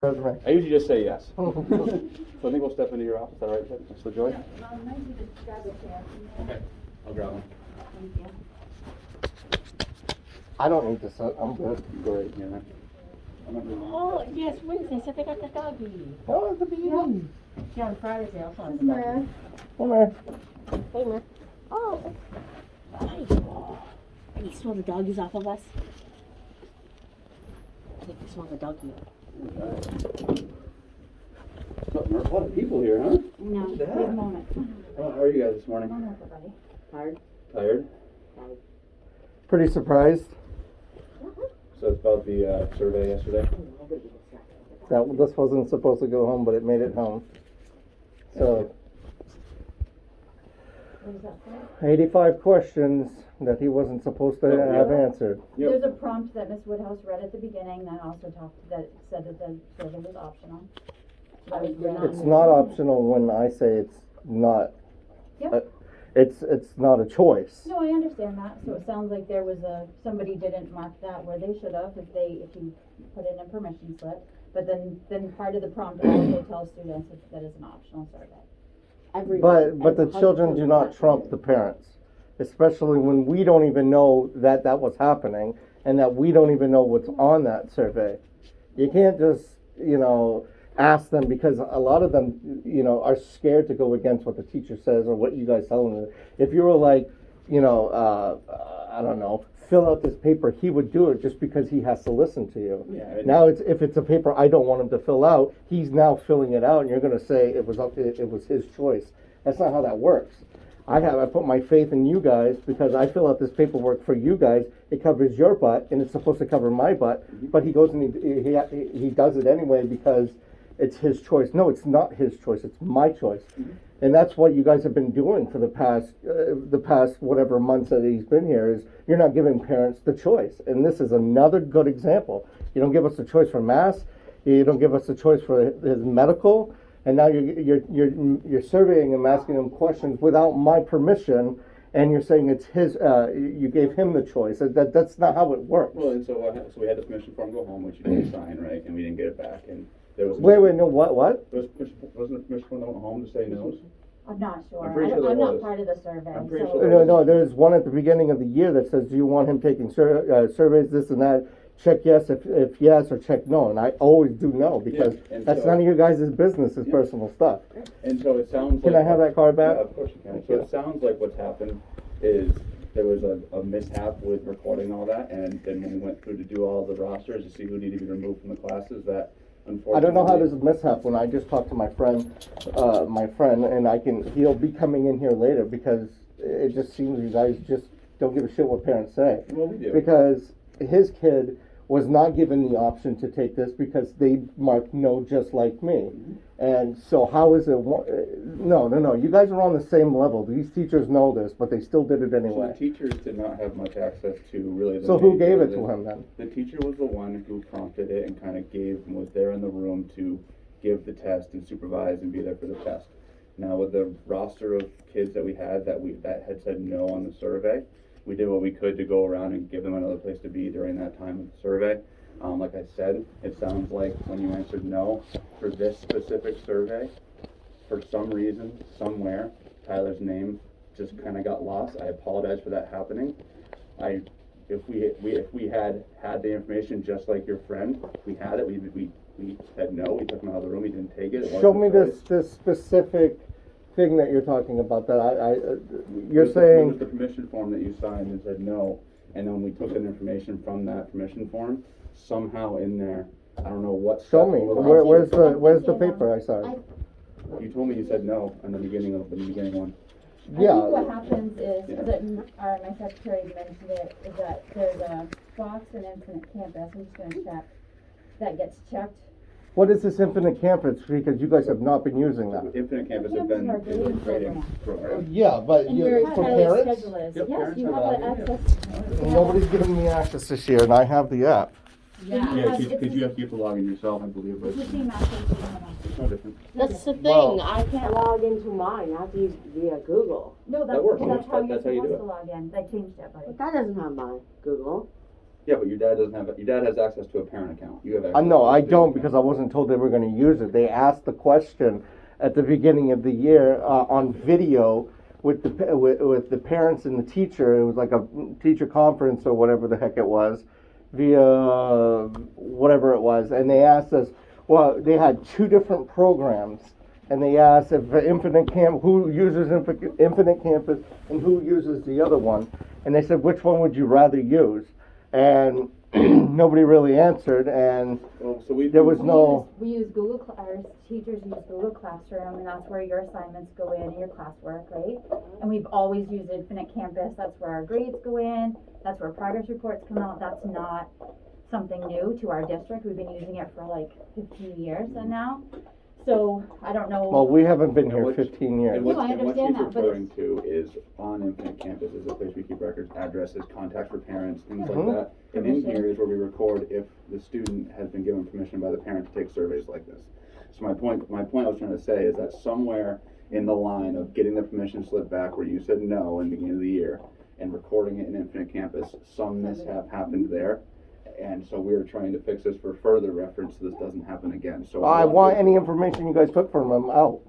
Resume. I usually just say yes. So I think we'll step into your office, all right, Mr. Joy? Well, maybe just grab a chair. Okay, I'll grab one. Thank you. I don't need this. I'm good. Great, yeah. I'm not doing Oh, yes, Wednesday, so they got the doggy. Oh, it's a baby. Yeah, on Fridays they also have This the is doggy. Mara. Come here. Hey, man. Oh. Hi. Can you smell the doggies off of us? I think you smell the doggy. A lot of people here, huh? No, Look at wait a that. moment. Oh, how are you guys this morning? Come on, everybody. Tired? Tired? Pretty surprised So it's about the survey yesterday. that this wasn't supposed to go home, but it made it home. So, What is that for? 85 questions that he wasn't supposed to Oh, have yeah. answered. Yep. There's a prompt that Ms. Woodhouse read at the beginning that also that said that the survey was optional. So that was written It's on- not optional when I say it's not. Yep. It's not a choice. No, I understand that. So it sounds like there was somebody didn't mark that where they should have if you put in a permission slip. But then part of the prompt also tells students that it's an optional survey. But the children do not trump the parents, especially when we don't even know that was happening and that we don't even know what's on that survey. You can't just, ask them, because a lot of them, are scared to go against what the teacher says or what you guys tell them. If you were like, I don't know, fill out this paper, he would do it just because he has to listen to you. Yeah, Now if it's a paper I don't want him to fill out, he's now filling it out, and you're going to say it was his choice. That's not how that works. I put my faith in you guys because I fill out this paperwork for you guys. It covers your butt, and it's supposed to cover my butt. But he goes and he does it anyway because it's his choice. No, it's not his choice. It's my choice. And that's what you guys have been doing for the past whatever months that he's been here. Is you're not giving parents the choice, and this is another good example. You don't give us the choice for mass. You don't give us the choice for his medical, and now you're surveying him, asking him questions without my permission, and you're saying it's his. You gave him the choice. That's not how it works. Well, and so we had the permission form go home, which you didn't sign, right? And we didn't get it back. And there was Wait, no, what? wasn't the permission form that went home to say no? I'm not sure. I'm pretty sure there I'm not was. part of the survey. I'm pretty so- sure there No, there's one at the beginning of the year that says, do you want him taking surveys, this and that? Check yes if yes, or check no. And I always do no, because Yeah, and that's so- none of your guys' business, it's personal stuff. And so it sounds Can like... I have that card back? Yeah, of course you can. Thank So you. it sounds like what's happened is there was a mishap with recording all that, and then when we went through to do all the rosters to see who needed to be removed from the classes, that unfortunately... I don't know how this is mishap when I just talked to my friend, and he'll be coming in here later, because it just seems you guys just don't give a shit what parents say. Well, we do. Because his kid was not given the option to take this because they marked no just like me. And so how is it, no, you guys are on the same level. These teachers know this, but they still did it So anyway. the teachers did not have much access to really the... So who major- gave it to him then? The teacher was the one who prompted it and kind of was there in the room to give the test and supervise and be there for the test. Now with the roster of kids that we had that had said no on the survey, we did what we could to go around and give them another place to be during that time of the survey. Like I said, it sounds like when you answered no for this specific survey, for some reason, somewhere, Tyler's name just kind of got lost. I apologize for that happening. If we had the information just like your friend, we had it. We said no. We took him out of the room. He didn't take it. Show me this specific thing that you're talking about. That you're It saying. was the permission form that you signed and said no, and then we took the information from that permission form. Somehow in there, I don't know what. Show me. Where's the paper I signed? You told me you said no in the beginning one. I Yeah. think what happens is Yeah. that my secretary mentioned it, is that there's a box in Infinite Campus, I'm just gonna check, that gets checked. What is this Infinite Campus? Because you guys have not been using that. Infinite Campus has been Campus is our grading grading program. program. Yeah, but And your for Tyler's parents, schedule is, Yep, yes, parents you have have that, access. nobody's giving me access this year, and I have the app. Yeah, Yeah, it's because you have to log in yourself, I believe, but the same access you have. it's no different. That's the thing, Well- I can't log into mine, I have to use via Google. No, That works. that's how you're That's how you do supposed it. to log in, they changed it, buddy. But that doesn't have my Google. Yeah, but your dad has access to a parent account. You have access I know, to a I student don't account. because I wasn't told they were gonna use it. They asked the question at the beginning of the year, on video with with the parents and the teacher. It was like a teacher conference or whatever the heck it was, via whatever it was. And they asked us, well, they had two different programs. And they asked if who uses Infinite Campus and who uses the other one. And they said, which one would you rather use? And nobody really answered. And Well, so there was no. We use our teachers use Google Classroom, and that's where your assignments go in and your classwork, right? And we've always used Infinite Campus. That's where our grades go in. That's where progress reports come out. That's not something new to our district. We've been using it for like 15 years and now. So I don't know. Well, we haven't been here what- 15 years. And what, No, I and what understand she's that, but referring to is on Infinite Campus is a place we keep records, addresses, contacts for parents, things like that. And in Permission. here is where we record if the student has been given permission by the parent to take surveys like this. So my point I was trying to say is that somewhere in the line of getting the permission slip back where you said no in the beginning of the year and recording it in Infinite Campus, some mishap happened there. And so we're trying to fix this for further reference so this doesn't happen again. So I want any information you guys took from them out.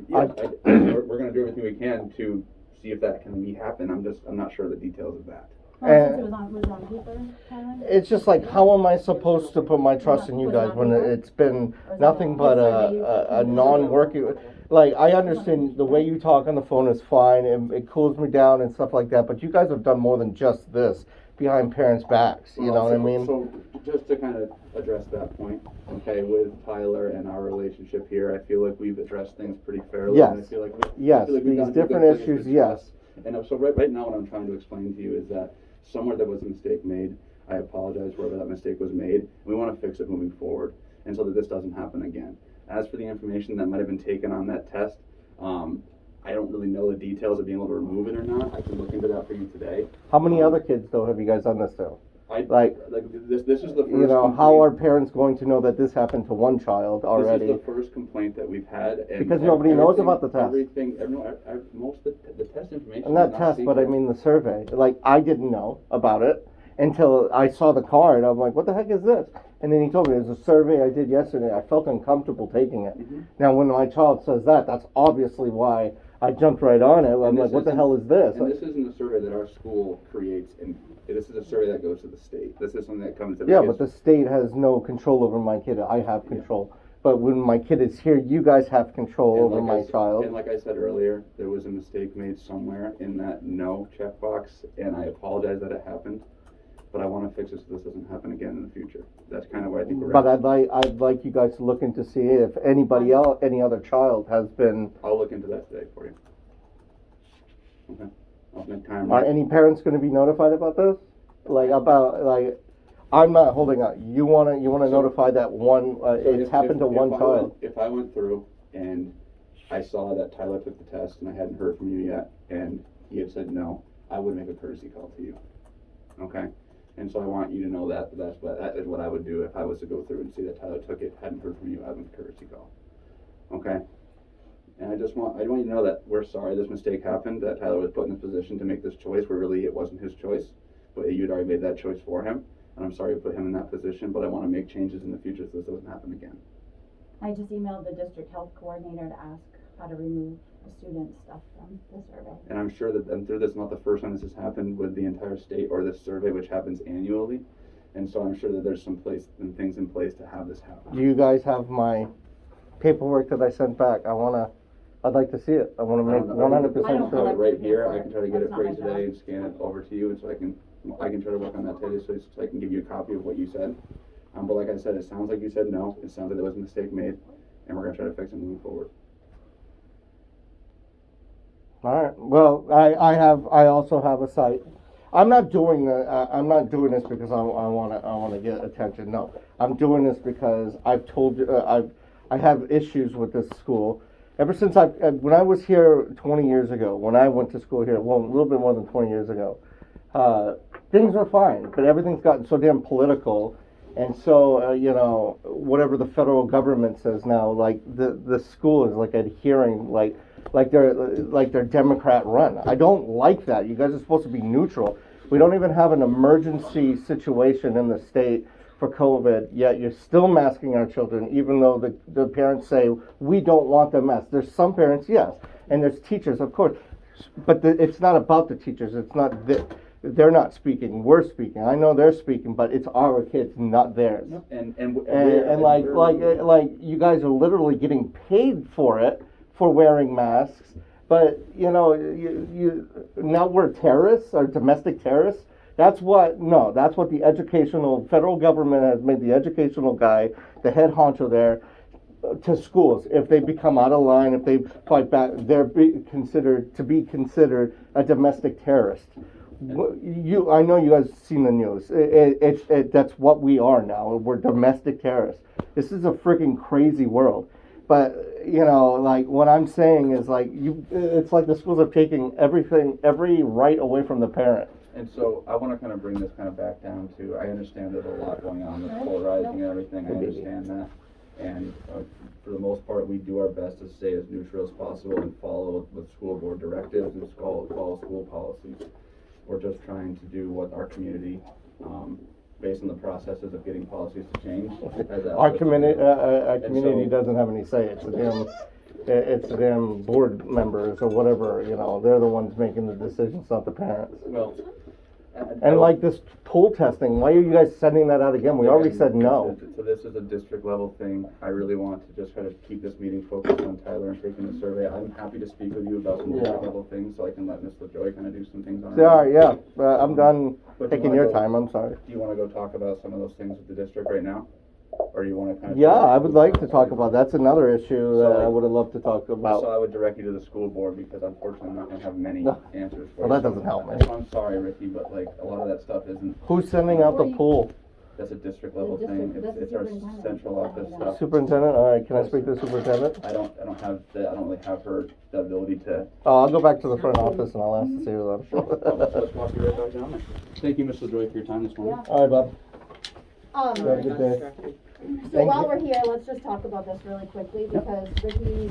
yeah, we're going to do everything we can to see if that can happen. I'm not sure the details of that. Since it was on paper, Tyler? It's just like, how am I supposed to put my trust in you guys when it's been nothing but a non-working? Like, I understand the way you talk on the phone is fine, and it cools me down and stuff like that, but you guys have done more than just this behind parents' backs, you know what I mean? So just to kind of address that point, okay, with Tyler and our relationship here, I feel like we've addressed things pretty fairly. Yes. And I feel like Yes, we've these done some different good things issues, with yes. trust. And so right now what I'm trying to explain to you is that somewhere there was a mistake made. I apologize wherever that mistake was made. We want to fix it moving forward, and so that this doesn't happen again. As for the information that might have been taken on that test, I don't really know the details of being able to remove it or not. I can look into that for you today. How many other kids, though, have you guys done this to? Like this is the first. You know, complaint. how are parents going to know that this happened to one child already? This is the first complaint that we've had, and Because nobody knows everything- about the test. Most of the test information. And not is test, but I secret. mean the survey. Like, I didn't know about it until I saw the card. I'm like, what the heck is this? And then he told me it was a survey I did yesterday. I felt uncomfortable taking it. Mhm. Now, when my child says that, that's obviously why I jumped right on it. I'm And like, this what the isn't- hell is this? And this isn't a survey that our school creates, and this is a survey that goes to the state. This is something that comes to the Yeah, kids. but the state has no control over my kid. I have control. But when my kid is here, you guys have control And over like I my s- child. And like I said earlier, there was a mistake made somewhere in that no checkbox, and I apologize that it happened. But I want to fix it so this doesn't happen again in the future. That's kind of where I think we're But at. I'd like you guys to look into see if anybody else, any other child has been. I'll look into that today for you. Okay. I'll make time. Are any parents going to be notified about this? I'm not holding out. You wanna So- notify that one? So It's happened to one child. If I went through and I saw that Tyler took the test and I hadn't heard from you yet, and he had said no, I would make a courtesy call to you. Okay? And so I want you to know that that is what I would do if I was to go through and see that Tyler took it, hadn't heard from you, I would make a courtesy call. Okay? And I want you to know that we're sorry this mistake happened, that Tyler was put in this position to make this choice where really it wasn't his choice, but you'd already made that choice for him. And I'm sorry to put him in that position, but I want to make changes in the future so this doesn't happen again. I just emailed the district health coordinator to ask how to remove the student stuff from the survey. And I'm sure that I'm sure this is not the first time this has happened with the entire state or this survey, which happens annually. And so I'm sure that there's things in place to have this happen. Do you guys have my paperwork that I sent back? I'd like to see it. I want to make I don't 100% I don't sure. have right here. I can try to get That's it not for my you today job. and scan it over to you, and so I can try to work on that today, so I can give you a copy of what you said. But like I said, it sounds like you said no. It sounds like there was a mistake made, and we're gonna try to fix it moving forward. All right. Well, I also have a site. I'm not doing this because I want to get attention. No, I'm doing this because I've told you I have issues with this school. Ever since when I was here 20 years ago, when I went to school here, well, a little bit more than 20 years ago, things were fine, but everything's gotten so damn political. And so, whatever the federal government says now, like the school is like adhering, like they're Democrat run. I don't like that. You guys are supposed to be neutral. We don't even have an emergency situation in the state for COVID, yet you're still masking our children, even though the parents say, we don't want them masked. There's some parents, yes, and there's teachers, of course, but it's not about the teachers. It's not they're not speaking. We're speaking. I know they're speaking, but it's our kids, not theirs. And like you guys are literally getting paid for it, for wearing masks. But you now we're terrorists or domestic terrorists. That's what the educational federal government has made the educational guy, the head honcho there, to schools. If they become out of line, if they fight back, they're considered a domestic terrorist. I know you guys have seen the news. That's what we are now. We're domestic terrorists. This is a freaking crazy world. But like what I'm saying is like it's like the schools are taking every right away from the parent. And so I want to kind of bring this kind of back down to, I understand there's a lot going on with polarizing and everything, I understand that. And for the most part, we do our best to stay as neutral as possible and follow with school board directives and follow school policies. We're just trying to do what our community, based on the processes of getting policies to change. Our community doesn't have any say. It's the damn board members or whatever, they're the ones making the decisions, not the parents. Well, and like this pool testing, why are you guys sending that out again? We already said no. So this is a district level thing. I really want to just try to keep this meeting focused on Tyler and taking the survey. I'm happy to speak with you about some district level things, so I can let Ms. LaJoy kind of do some things on it. Yeah, I'm done taking your time, I'm sorry. Do you want to go talk about some of those things with the district right now? Or you want to kind of... Yeah, I would like to talk about, that's another issue that I would have loved to talk about. So I would direct you to the school board, because unfortunately I'm not going to have many answers for you. Well, that doesn't help me. I'm sorry, Ricky, but like a lot of that stuff isn't... Who's sending out the pool? That's a district level thing. It's our central office stuff. Superintendent, all right, can I speak to the superintendent? I don't really have the ability to... I'll go back to the front office and I'll ask to see her then. Let's walk you right back down there. Thank you, Ms. LaJoy, for your time this morning. All right, Bob. Have a good day. So while we're here, let's just talk about this really quickly, because Ricky